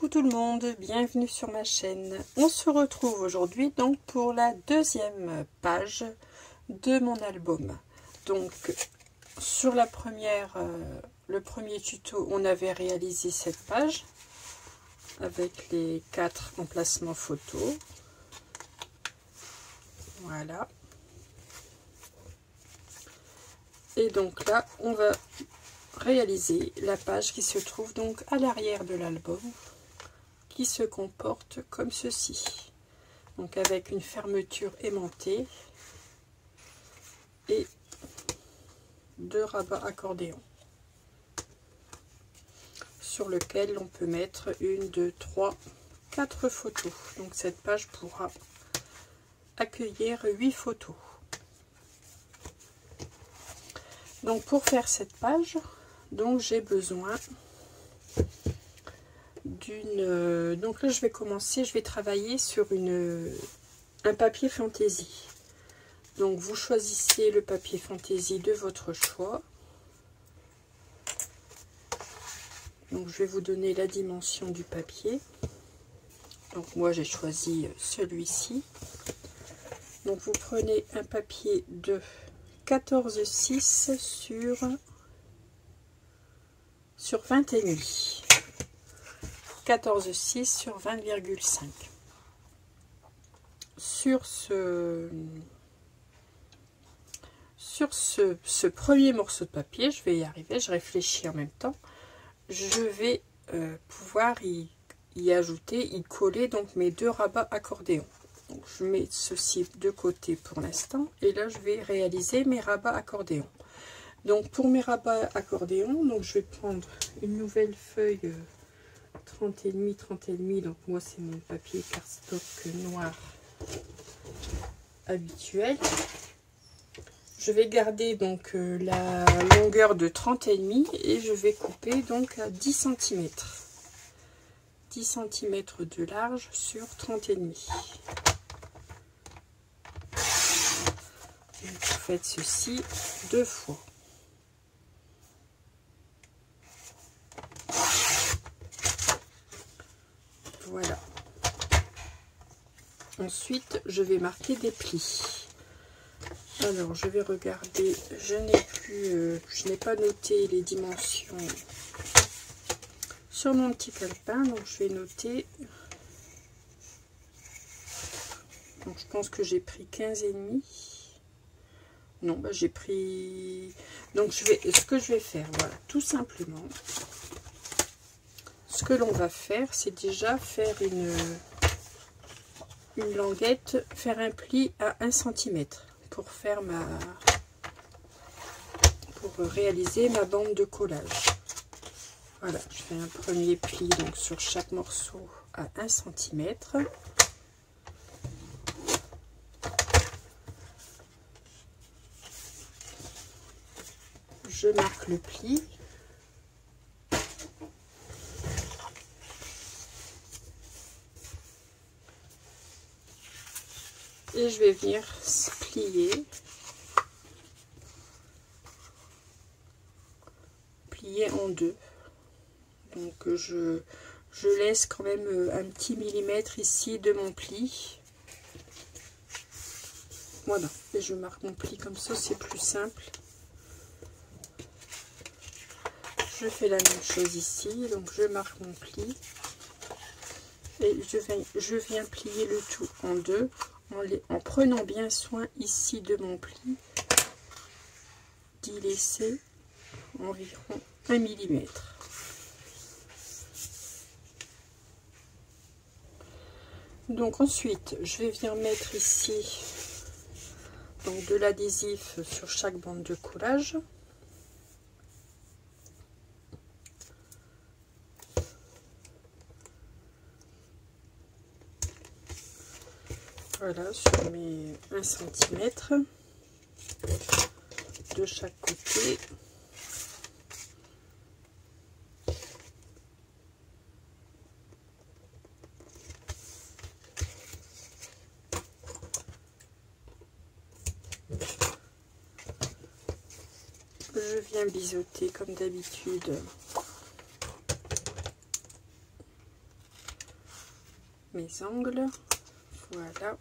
Coucou tout le monde, bienvenue sur ma chaîne. On se retrouve aujourd'hui donc pour la deuxième page de mon album. Donc sur la première, le premier tuto, on avait réalisé cette page avec les 4 emplacements photos. Voilà. Et donc là, on va réaliser la page qui se trouve donc à l'arrière de l'album, qui se comporte comme ceci, donc avec une fermeture aimantée et 2 rabats accordéon sur lequel on peut mettre 1, 2, 3, 4 photos. Donc cette page pourra accueillir 8 photos. Donc pour faire cette page, donc j'ai besoin d'une... donc là je vais commencer, je vais travailler sur un papier fantaisie. Donc vous choisissez le papier fantaisie de votre choix. Donc je vais vous donner la dimension du papier. Donc moi j'ai choisi celui-ci. Donc vous prenez un papier de 14,6 sur 20,5. 14,6 sur 20,5. Sur ce premier morceau de papier, je vais y arriver, je réfléchis en même temps, je vais pouvoir y ajouter, y coller donc mes 2 rabats accordéon. Donc je mets ceci de côté pour l'instant et là je vais réaliser mes rabats accordéon. Donc pour mes rabats accordéon, donc je vais prendre une nouvelle feuille 30,5, 30,5, donc moi c'est mon papier cardstock noir habituel. Je vais garder donc la longueur de 30,5 et je vais couper donc à 10 cm. 10 cm de large sur 30,5. Vous faites ceci 2 fois. Voilà. Ensuite, je vais marquer des plis. Alors, je vais regarder. Je n'ai pas noté les dimensions sur mon petit calepin, donc je vais noter. Donc, je pense que j'ai pris 15,5. Non, bah, j'ai pris. Donc, ce que je vais faire, voilà, tout simplement. Ce que l'on va faire, c'est déjà faire une languette, faire un pli à 1 cm pour faire pour réaliser ma bande de collage. Voilà, je fais un premier pli donc sur chaque morceau à 1 cm. Je marque le pli. Et je vais venir plier en 2. Donc je laisse quand même un petit millimètre ici de mon pli. Voilà, et je marque mon pli comme ça, c'est plus simple. Je fais la même chose ici, donc je marque mon pli. Et je viens plier le tout en 2. En prenant bien soin ici de mon pli, d'y laisser environ 1 mm. Donc ensuite, je vais venir mettre ici donc de l'adhésif sur chaque bande de collage. Voilà, sur mes 1 cm de chaque côté. Je viens biseauter comme d'habitude mes angles. Voilà.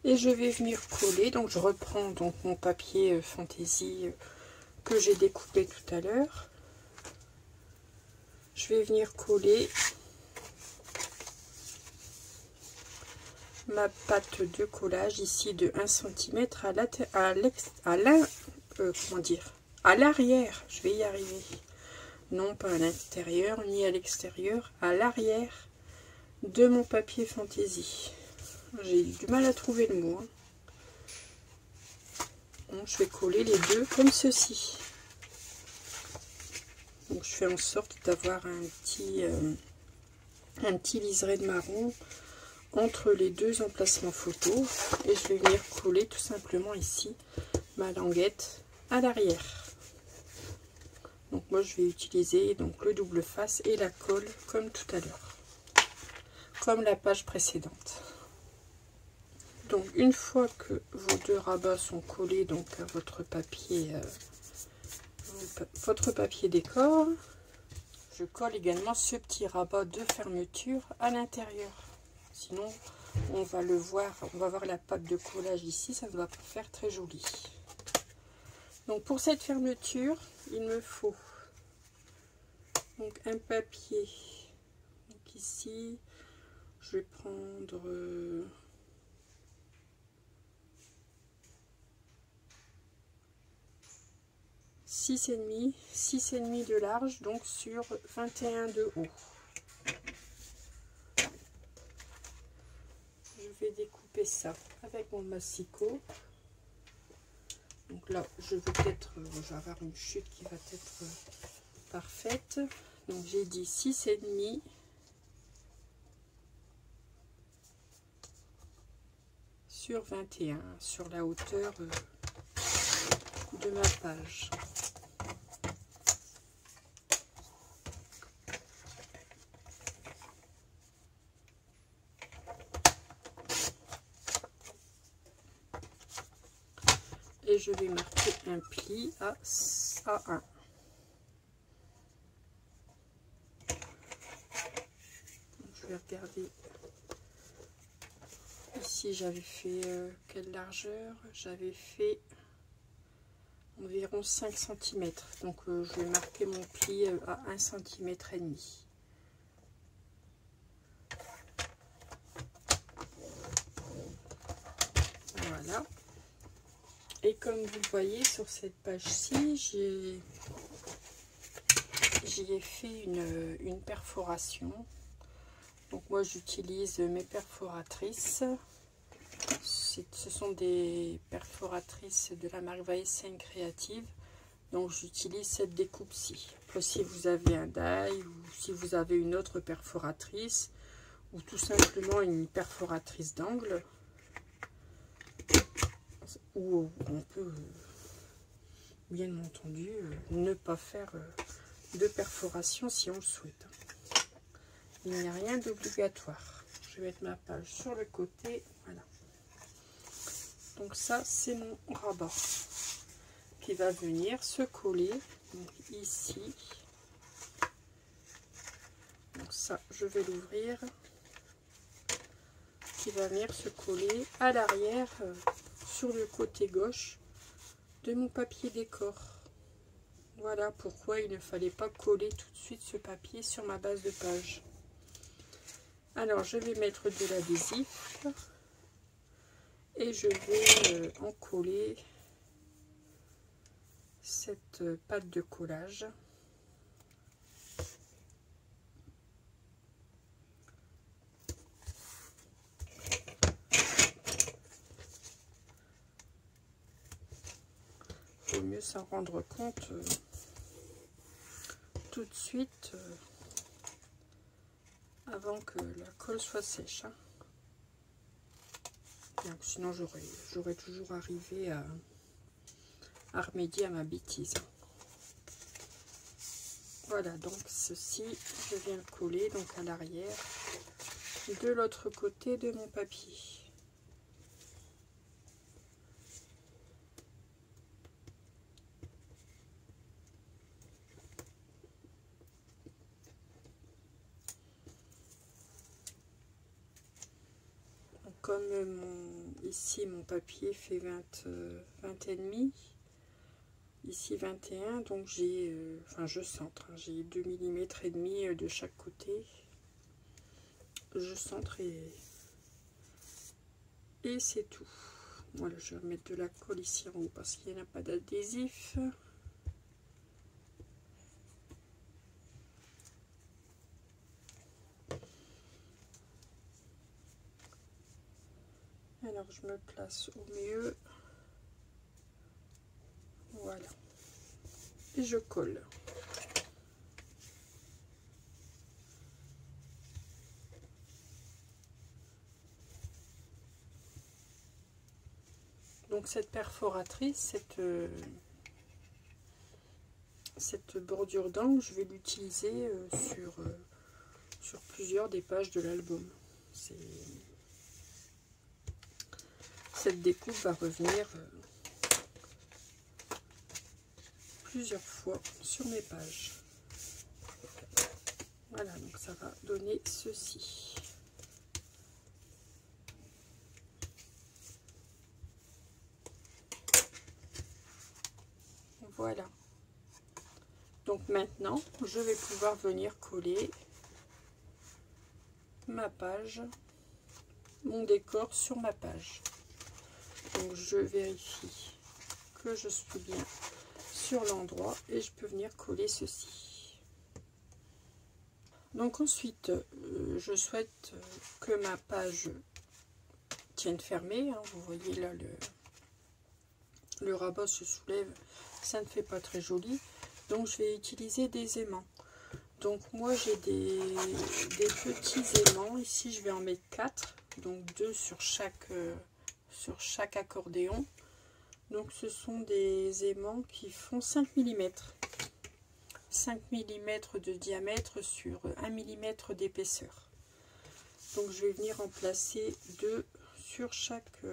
Et je vais venir coller. Donc je reprends donc mon papier fantaisie que j'ai découpé tout à l'heure. Je vais venir coller ma pâte de collage ici de 1 cm à l'arrière. Je vais y arriver. Non pas à l'intérieur ni à l'extérieur, à l'arrière de mon papier fantaisie. J'ai eu du mal à trouver le mot. Donc, je vais coller les deux comme ceci. Donc je fais en sorte d'avoir un petit liseré de marron entre les deux emplacements photo, et je vais venir coller tout simplement ici ma languette à l'arrière. Donc moi je vais utiliser donc le double face et la colle comme tout à l'heure, comme la page précédente. Donc une fois que vos deux rabats sont collés donc à votre papier décor, je colle également ce petit rabat de fermeture à l'intérieur. Sinon, on va le voir, on va voir la pâte de collage ici, ça ne va pas faire très joli. Donc pour cette fermeture, il me faut donc un papier. Donc ici, je vais prendre 6,5 de large, donc sur 21 de haut. Je vais découper ça avec mon massicot. Donc là, je vais avoir une chute qui va être parfaite. Donc j'ai dit 6,5 sur 21, sur la hauteur de ma page. Et je vais marquer un pli à 1. Je vais regarder. Ici, j'avais fait quelle largeur? J'avais fait environ 5 cm. Donc, je vais marquer mon pli à 1,5 cm. Voilà. Et comme vous le voyez sur cette page-ci, j'y ai fait une perforation. Donc moi j'utilise mes perforatrices. Ce sont des perforatrices de la marque Vaesen Creative. Donc j'utilise cette découpe-ci. Après, si vous avez un die ou si vous avez une autre perforatrice ou tout simplement une perforatrice d'angle, où on peut bien entendu ne pas faire de perforation si on le souhaite. Il n'y a rien d'obligatoire. Je vais mettre ma page sur le côté. Voilà. Donc ça, c'est mon rabat qui va venir se coller donc ici. Donc ça, je vais l'ouvrir. Qui va venir se coller à l'arrière sur le côté gauche de mon papier décor. Voilà pourquoi il ne fallait pas coller tout de suite ce papier sur ma base de page. Alors je vais mettre de l'adhésif et je vais en coller cette pâte de collage. Il vaut mieux s'en rendre compte tout de suite avant que la colle soit sèche. Hein. Donc, sinon j'aurais toujours arrivé à remédier à ma bêtise. Voilà, donc ceci, je viens le coller donc à l'arrière de l'autre côté de mon papier. comme ici mon papier fait 20 et demi, ici 21, donc j'ai, enfin je centre, hein, j'ai 2 mm et demi de chaque côté. Je centre et c'est tout. Voilà, je vais remettre de la colle ici en haut parce qu'il n'y a pas d'adhésif. Alors je me place au milieu. Voilà. Et je colle. Donc cette perforatrice, cette bordure d'angle, je vais l'utiliser sur plusieurs des pages de l'album. Cette découpe va revenir plusieurs fois sur mes pages. Voilà, donc ça va donner ceci. Voilà. Donc maintenant, je vais pouvoir venir coller ma page, mon décor sur ma page. Donc je vérifie que je suis bien sur l'endroit et je peux venir coller ceci. Donc ensuite, je souhaite que ma page tienne fermée. Hein. Vous voyez là, le rabat se soulève, ça ne fait pas très joli. Donc je vais utiliser des aimants. Donc moi j'ai des petits aimants. Ici je vais en mettre 4. Donc 2 sur chaque accordéon. Donc ce sont des aimants qui font 5 mm. 5 mm de diamètre sur 1 mm d'épaisseur. Donc je vais venir en placer 2 sur chaque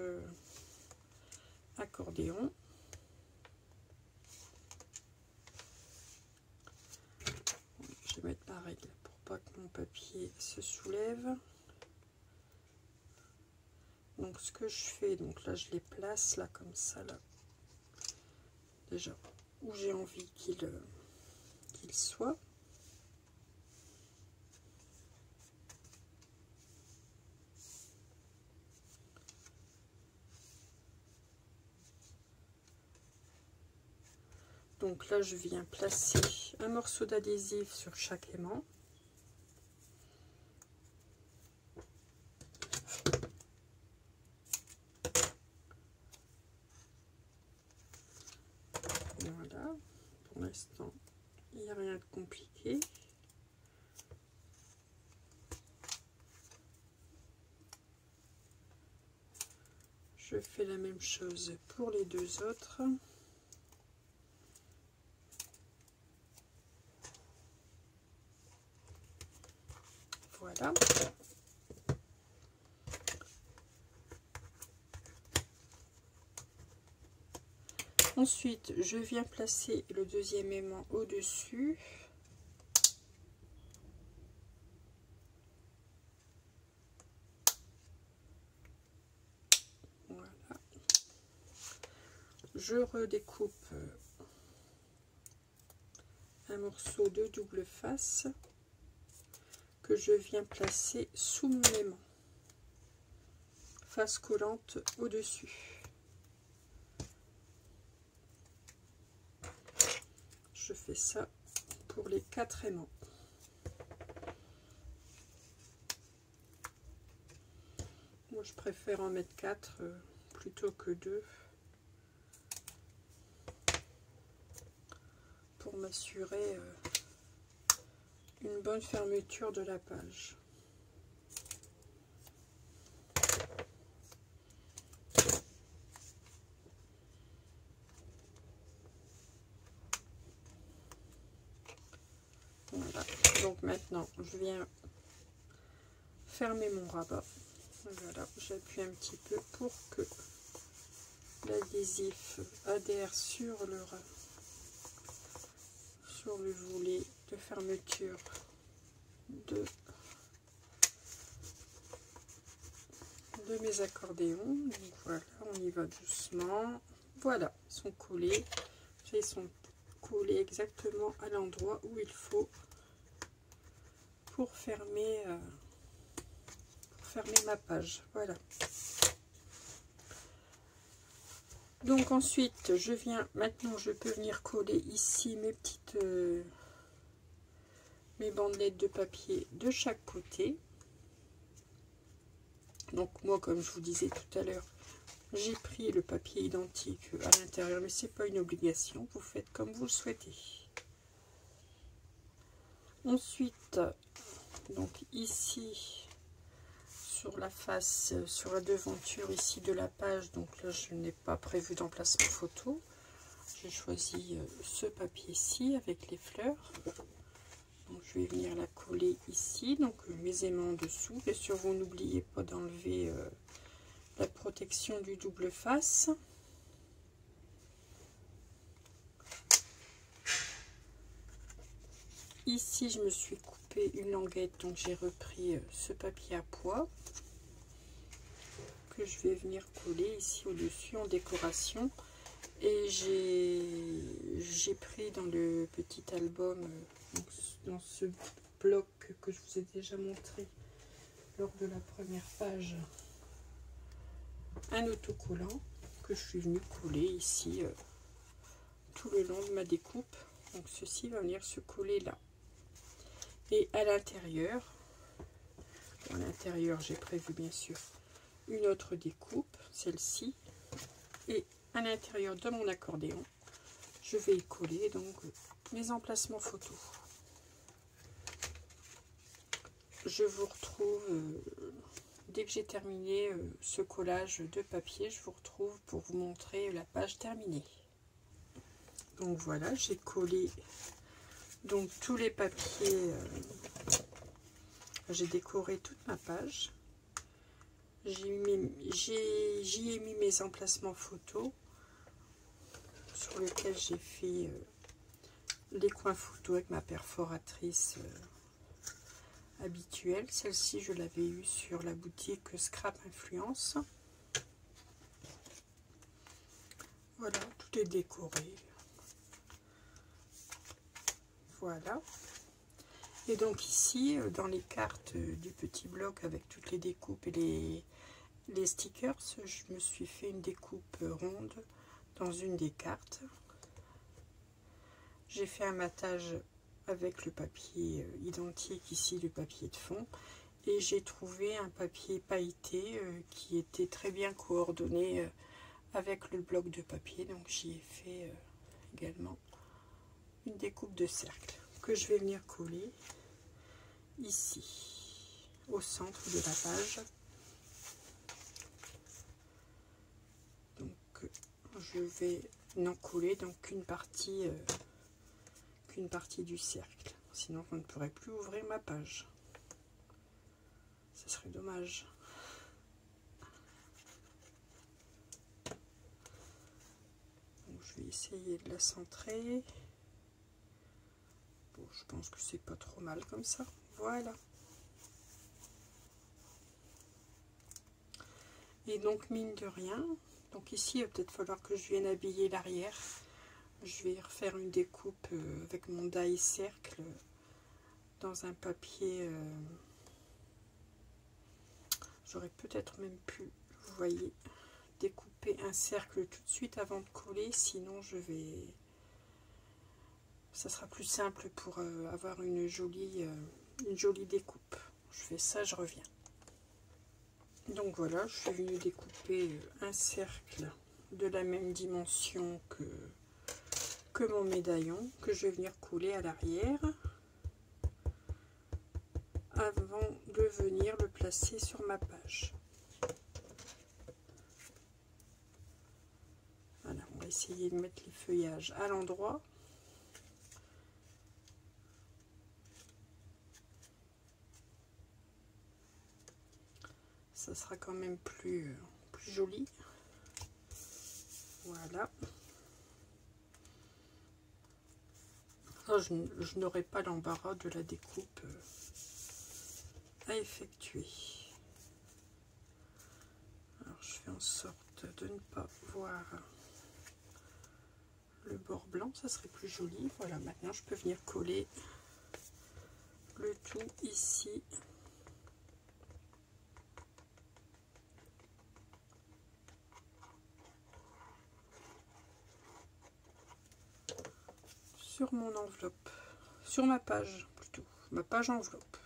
accordéon. Je vais mettre ma règle pour pas que mon papier se soulève. Donc ce que je fais, donc là je les place là comme ça là. Déjà où j'ai envie qu'il soit. Donc là je viens placer un morceau d'adhésif sur chaque aimant. Voilà, pour l'instant il n'y a rien de compliqué. Je fais la même chose pour les deux autres. Voilà. Ensuite, je viens placer le deuxième aimant au-dessus. Voilà. Je redécoupe un morceau de double face que je viens placer sous mon aimant, face collante au-dessus. Je fais ça pour les 4 aimants. Moi je préfère en mettre 4 plutôt que 2 pour m'assurer une bonne fermeture de la page. Voilà, donc maintenant je viens fermer mon rabat. Voilà, j'appuie un petit peu pour que l'adhésif adhère sur le volet de fermeture de de mes accordéons. Donc voilà, on y va doucement. Voilà, ils sont collés. Ils sont collés exactement à l'endroit où il faut pour fermer ma page. Voilà. Donc ensuite, maintenant je peux venir coller ici mes petites mes bandelettes de papier de chaque côté. Donc moi, comme je vous disais tout à l'heure, j'ai pris le papier identique à l'intérieur, mais c'est pas une obligation, vous faites comme vous le souhaitez. Ensuite, donc ici, sur la face, sur la devanture ici de la page, donc là je n'ai pas prévu d'emplacement photo. J'ai choisi ce papier-ci avec les fleurs. Donc je vais venir la coller ici, donc mes aimants en dessous. Bien sûr, vous n'oubliez pas d'enlever la protection du double face. Ici, je me suis coupé une languette, donc j'ai repris ce papier à pois que je vais venir coller ici au-dessus en décoration. Et j'ai pris dans le petit album, dans ce bloc que je vous ai déjà montré lors de la première page, un autocollant que je suis venue coller ici tout le long de ma découpe. Donc ceci va venir se coller là. Et à l'intérieur j'ai prévu bien sûr une autre découpe, celle-ci. Et à l'intérieur de mon accordéon, je vais y coller donc mes emplacements photos. Je vous retrouve, dès que j'ai terminé ce collage de papier, je vous retrouve pour vous montrer la page terminée. Donc voilà, j'ai collé donc tous les papiers, j'ai décoré toute ma page. J'y ai mis mes emplacements photos sur lesquels j'ai fait les coins photos avec ma perforatrice habituelle. Celle-ci, je l'avais eue sur la boutique Scrap Influence. Voilà, tout est décoré. Voilà. Et donc ici, dans les cartes du petit bloc avec toutes les découpes et les stickers, je me suis fait une découpe ronde dans une des cartes. J'ai fait un matage avec le papier identique ici, le papier de fond, et j'ai trouvé un papier pailleté qui était très bien coordonné avec le bloc de papier. Donc j'y ai fait également une découpe de cercle que je vais venir coller ici au centre de la page. Donc je vais n'en coller donc qu'une partie du cercle, sinon on ne pourrait plus ouvrir ma page, ce serait dommage. Donc je vais essayer de la centrer. Bon, je pense que c'est pas trop mal comme ça. Voilà. Et donc mine de rien, donc ici il va peut-être falloir que je vienne habiller l'arrière. Je vais refaire une découpe avec mon die cercle dans un papier. J'aurais peut-être même pu, vous voyez, découper un cercle tout de suite avant de coller, sinon ça sera plus simple pour avoir une jolie découpe. Je fais ça, je reviens. Donc voilà, je suis venue découper un cercle de la même dimension que mon médaillon, que je vais venir coller à l'arrière avant de venir le placer sur ma page. Voilà, on va essayer de mettre les feuillages à l'endroit. Ça sera quand même plus joli. Voilà. Je n'aurai pas l'embarras de la découpe à effectuer. fais en sorte de ne pas voir le bord blanc, ça serait plus joli. Voilà, maintenant je peux venir coller le tout ici. Sur mon enveloppe, sur ma page plutôt, ma page enveloppe.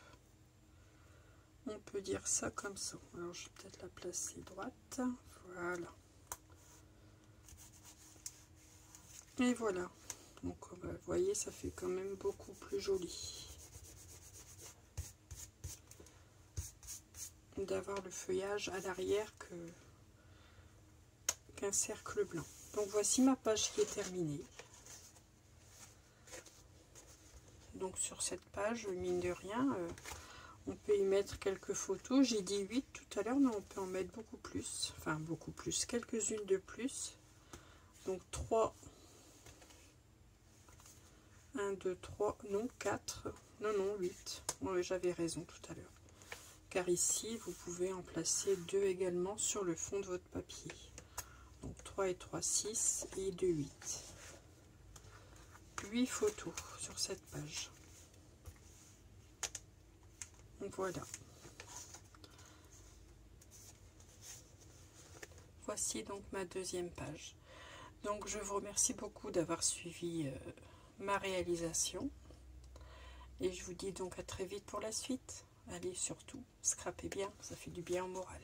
On peut dire ça comme ça. Alors je vais peut-être la placer droite. Voilà. Et voilà. Donc vous voyez, ça fait quand même beaucoup plus joli d'avoir le feuillage à l'arrière qu'un cercle blanc. Donc voici ma page qui est terminée. Donc sur cette page, mine de rien, on peut y mettre quelques photos. J'ai dit 8 tout à l'heure, mais on peut en mettre beaucoup plus. Enfin, beaucoup plus, quelques-unes de plus. Donc 3. 1, 2, 3, non, 4. Non, 8. Ouais, j'avais raison tout à l'heure. Car ici, vous pouvez en placer 2 également sur le fond de votre papier. Donc 3 et 3, 6 et 2, 8. 8 photos sur cette page. Donc voilà. Voici donc ma deuxième page. Donc je vous remercie beaucoup d'avoir suivi ma réalisation. Et je vous dis donc à très vite pour la suite. Allez, surtout, scrapez bien, ça fait du bien au moral.